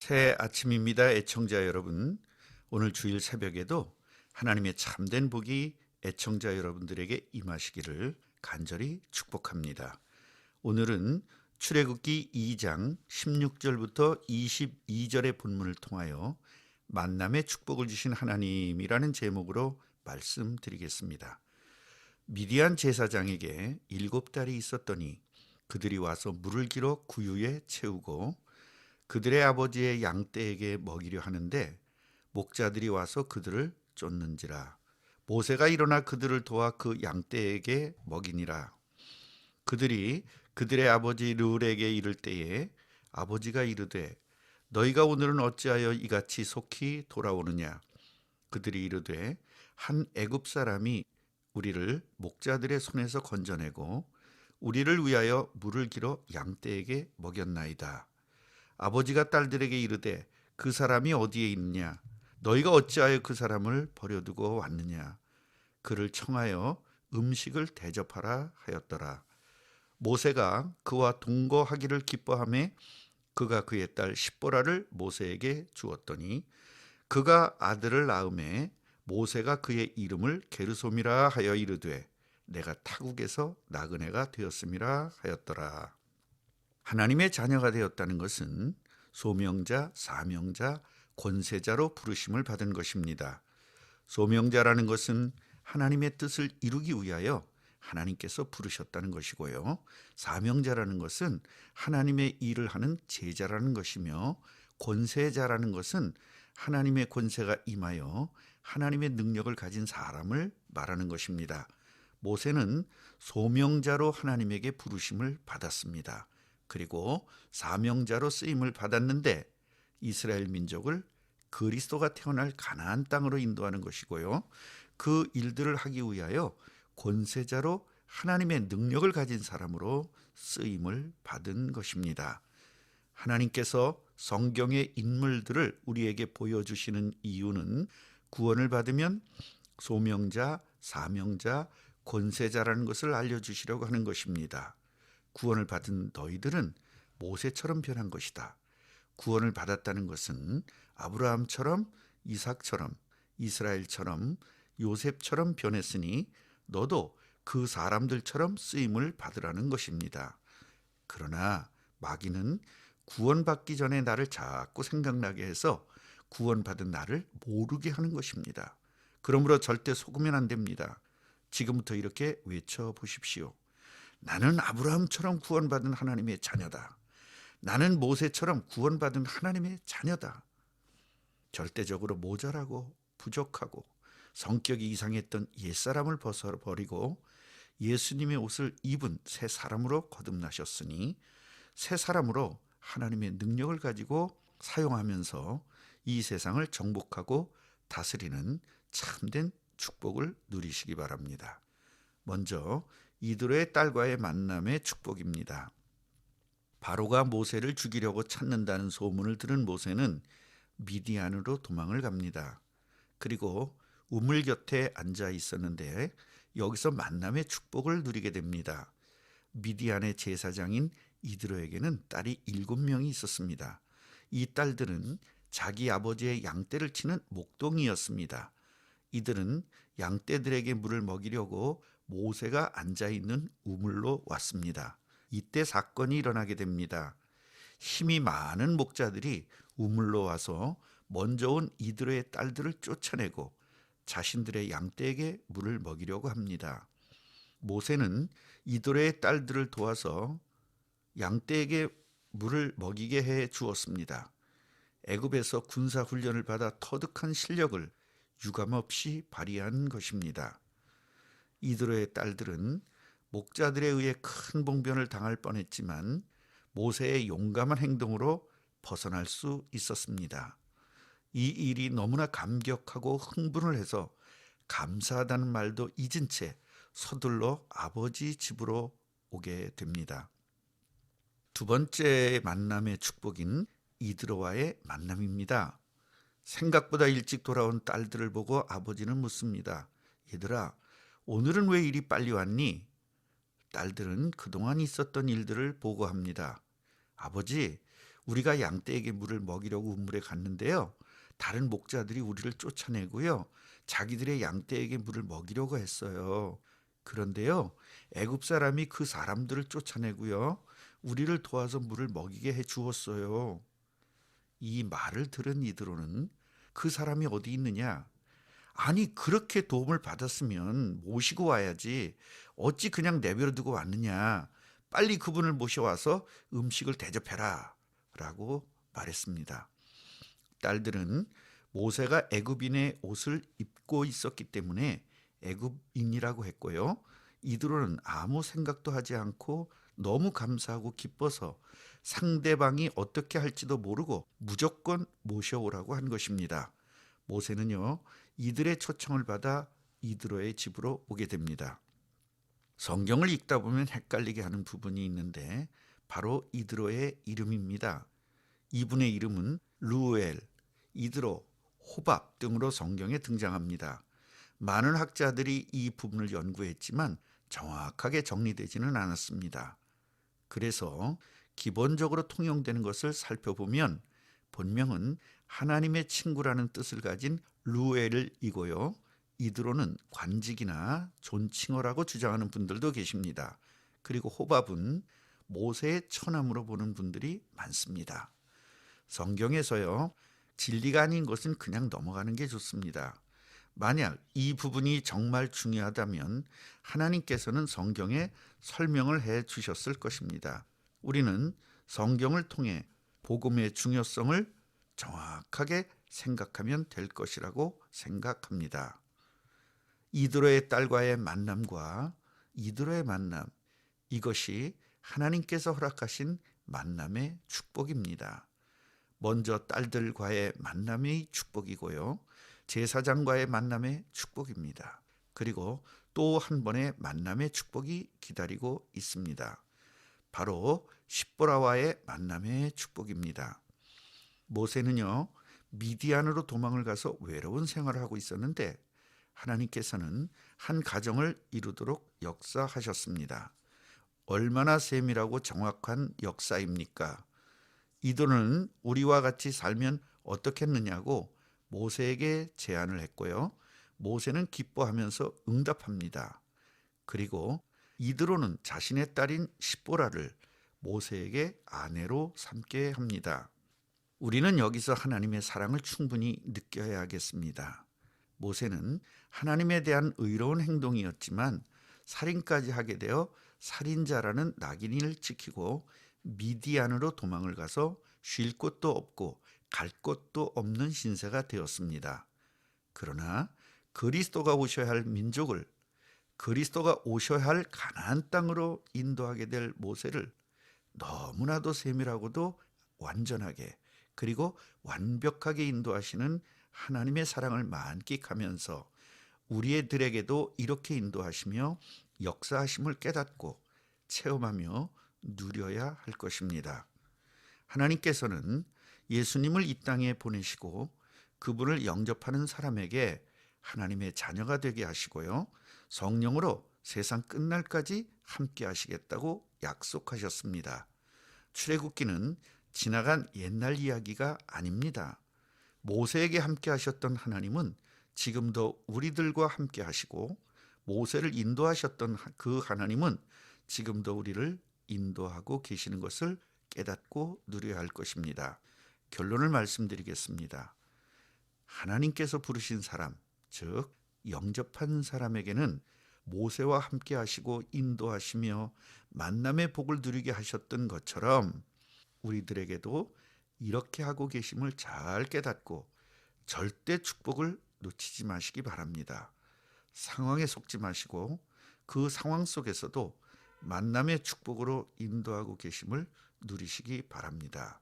새 아침입니다, 애청자 여러분. 오늘 주일 새벽에도 하나님의 참된 복이 애청자 여러분들에게 임하시기를 간절히 축복합니다. 오늘은 출애굽기 2장 16절부터 22절의 본문을 통하여 만남의 축복을 주신 하나님이라는 제목으로 말씀드리겠습니다. 미디안 제사장에게 7달이 있었더니 그들이 와서 물을 길어 구유에 채우고 그들의 아버지의 양떼에게 먹이려 하는데 목자들이 와서 그들을 쫓는지라. 모세가 일어나 그들을 도와 그 양떼에게 먹이니라. 그들이 그들의 아버지 르울에게 이를 때에 아버지가 이르되 너희가 오늘은 어찌하여 이같이 속히 돌아오느냐. 그들이 이르되 한 애굽 사람이 우리를 목자들의 손에서 건져내고 우리를 위하여 물을 길어 양떼에게 먹였나이다. 아버지가 딸들에게 이르되 그 사람이 어디에 있느냐. 너희가 어찌하여 그 사람을 버려두고 왔느냐. 그를 청하여 음식을 대접하라 하였더라. 모세가 그와 동거하기를 기뻐하매 그가 그의 딸 십보라를 모세에게 주었더니 그가 아들을 낳음에 모세가 그의 이름을 게르솜이라 하여 이르되 내가 타국에서 나그네가 되었음이라 하였더라. 하나님의 자녀가 되었다는 것은 소명자, 사명자, 권세자로 부르심을 받은 것입니다. 소명자라는 것은 하나님의 뜻을 이루기 위하여 하나님께서 부르셨다는 것이고요. 사명자라는 것은 하나님의 일을 하는 제자라는 것이며, 권세자라는 것은 하나님의 권세가 임하여 하나님의 능력을 가진 사람을 말하는 것입니다. 모세는 소명자로 하나님에게 부르심을 받았습니다. 그리고 사명자로 쓰임을 받았는데 이스라엘 민족을 그리스도가 태어날 가나안 땅으로 인도하는 것이고요. 그 일들을 하기 위하여 권세자로 하나님의 능력을 가진 사람으로 쓰임을 받은 것입니다. 하나님께서 성경의 인물들을 우리에게 보여주시는 이유는 구원을 받으면 소명자, 사명자, 권세자라는 것을 알려주시려고 하는 것입니다. 구원을 받은 너희들은 모세처럼 변한 것이다. 구원을 받았다는 것은 아브라함처럼, 이삭처럼, 이스라엘처럼, 요셉처럼 변했으니 너도 그 사람들처럼 쓰임을 받으라는 것입니다. 그러나 마귀는 구원받기 전에 나를 자꾸 생각나게 해서 구원받은 나를 모르게 하는 것입니다. 그러므로 절대 속으면 안 됩니다. 지금부터 이렇게 외쳐보십시오. 나는 아브라함처럼 구원받은 하나님의 자녀다. 나는 모세처럼 구원받은 하나님의 자녀다. 절대적으로 모자라고 부족하고 성격이 이상했던 옛사람을 벗어버리고 예수님의 옷을 입은 새 사람으로 거듭나셨으니 새 사람으로 하나님의 능력을 가지고 사용하면서 이 세상을 정복하고 다스리는 참된 축복을 누리시기 바랍니다. 먼저 이드로의 딸과의 만남의 축복입니다. 바로가 모세를 죽이려고 찾는다는 소문을 들은 모세는 미디안으로 도망을 갑니다. 그리고 우물 곁에 앉아 있었는데 여기서 만남의 축복을 누리게 됩니다. 미디안의 제사장인 이드로에게는 딸이 7명이 있었습니다. 이 딸들은 자기 아버지의 양떼를 치는 목동이었습니다. 이들은 양떼들에게 물을 먹이려고 모세가 앉아있는 우물로 왔습니다. 이때 사건이 일어나게 됩니다. 힘이 많은 목자들이 우물로 와서 먼저 온 이드로의 딸들을 쫓아내고 자신들의 양떼에게 물을 먹이려고 합니다. 모세는 이드로의 딸들을 도와서 양떼에게 물을 먹이게 해 주었습니다. 애굽에서 군사 훈련을 받아 터득한 실력을 유감없이 발휘한 것입니다. 이드로의 딸들은 목자들에 의해 큰 봉변을 당할 뻔했지만 모세의 용감한 행동으로 벗어날 수 있었습니다. 이 일이 너무나 감격하고 흥분을 해서 감사하다는 말도 잊은 채 서둘러 아버지 집으로 오게 됩니다. 두 번째 만남의 축복인 이드로와의 만남입니다. 생각보다 일찍 돌아온 딸들을 보고 아버지는 묻습니다. 얘들아, 오늘은 왜 이리 빨리 왔니? 딸들은 그동안 있었던 일들을 보고합니다. 아버지, 우리가 양떼에게 물을 먹이려고 우물에 갔는데요. 다른 목자들이 우리를 쫓아내고요. 자기들의 양떼에게 물을 먹이려고 했어요. 그런데요, 애굽 사람이 그 사람들을 쫓아내고요. 우리를 도와서 물을 먹이게 해 주었어요. 이 말을 들은 이드로는 그 사람이 어디 있느냐? 아니, 그렇게 도움을 받았으면 모시고 와야지. 어찌 그냥 내버려 두고 왔느냐? 빨리 그분을 모셔와서 음식을 대접해라. 라고 말했습니다. 딸들은 모세가 애굽인의 옷을 입고 있었기 때문에 애굽인이라고 했고요. 이드로는 아무 생각도 하지 않고 너무 감사하고 기뻐서 상대방이 어떻게 할지도 모르고 무조건 모셔오라고 한 것입니다. 모세는요, 이들의 초청을 받아 이드로의 집으로 오게 됩니다. 성경을 읽다 보면 헷갈리게 하는 부분이 있는데 바로 이드로의 이름입니다. 이분의 이름은 루엘, 이드로, 호밥 등으로 성경에 등장합니다. 많은 학자들이 이 부분을 연구했지만 정확하게 정리되지는 않았습니다. 그래서 기본적으로 통용되는 것을 살펴보면 본명은 하나님의 친구라는 뜻을 가진 루엘이고요. 이드로는 관직이나 존칭어라고 주장하는 분들도 계십니다. 그리고 호밥은 모세의 처남으로 보는 분들이 많습니다. 성경에서요, 진리가 아닌 것은 그냥 넘어가는 게 좋습니다. 만약 이 부분이 정말 중요하다면 하나님께서는 성경에 설명을 해 주셨을 것입니다. 우리는 성경을 통해 복음의 중요성을 정확하게 생각하면 될 것이라고 생각합니다. 이드로의 딸과의 만남과 이드로의 만남, 이것이 하나님께서 허락하신 만남의 축복입니다. 먼저 딸들과의 만남의 축복이고요. 제사장과의 만남의 축복입니다. 그리고 또 한 번의 만남의 축복이 기다리고 있습니다. 바로 십보라와의 만남의 축복입니다. 모세는요, 미디안으로 도망을 가서 외로운 생활을 하고 있었는데 하나님께서는 한 가정을 이루도록 역사하셨습니다. 얼마나 세밀하고 정확한 역사입니까? 이도는 우리와 같이 살면 어떻겠느냐고 모세에게 제안을 했고요. 모세는 기뻐하면서 응답합니다. 그리고 이드로는 자신의 딸인 십보라를 모세에게 아내로 삼게 합니다. 우리는 여기서 하나님의 사랑을 충분히 느껴야겠습니다. 모세는 하나님에 대한 의로운 행동이었지만 살인까지 하게 되어 살인자라는 낙인을 찍히고 미디안으로 도망을 가서 쉴 곳도 없고 갈 곳도 없는 신세가 되었습니다. 그러나 그리스도가 오셔야 할 민족을, 그리스도가 오셔야 할 가나안 땅으로 인도하게 될 모세를 너무나도 세밀하고도 완전하게 그리고 완벽하게 인도하시는 하나님의 사랑을 만끽하면서 우리들에게도 이렇게 인도하시며 역사하심을 깨닫고 체험하며 누려야 할 것입니다. 하나님께서는 예수님을 이 땅에 보내시고 그분을 영접하는 사람에게 하나님의 자녀가 되게 하시고요. 성령으로 세상 끝날까지 함께 하시겠다고 약속하셨습니다. 출애굽기는 지나간 옛날 이야기가 아닙니다. 모세에게 함께 하셨던 하나님은 지금도 우리들과 함께 하시고 모세를 인도하셨던 그 하나님은 지금도 우리를 인도하고 계시는 것을 깨닫고 누려야 할 것입니다. 결론을 말씀드리겠습니다. 하나님께서 부르신 사람, 즉 영접한 사람에게는 모세와 함께 하시고 인도하시며 만남의 복을 누리게 하셨던 것처럼 우리들에게도 이렇게 하고 계심을 잘 깨닫고 절대 축복을 놓치지 마시기 바랍니다. 상황에 속지 마시고 그 상황 속에서도 만남의 축복으로 인도하고 계심을 누리시기 바랍니다.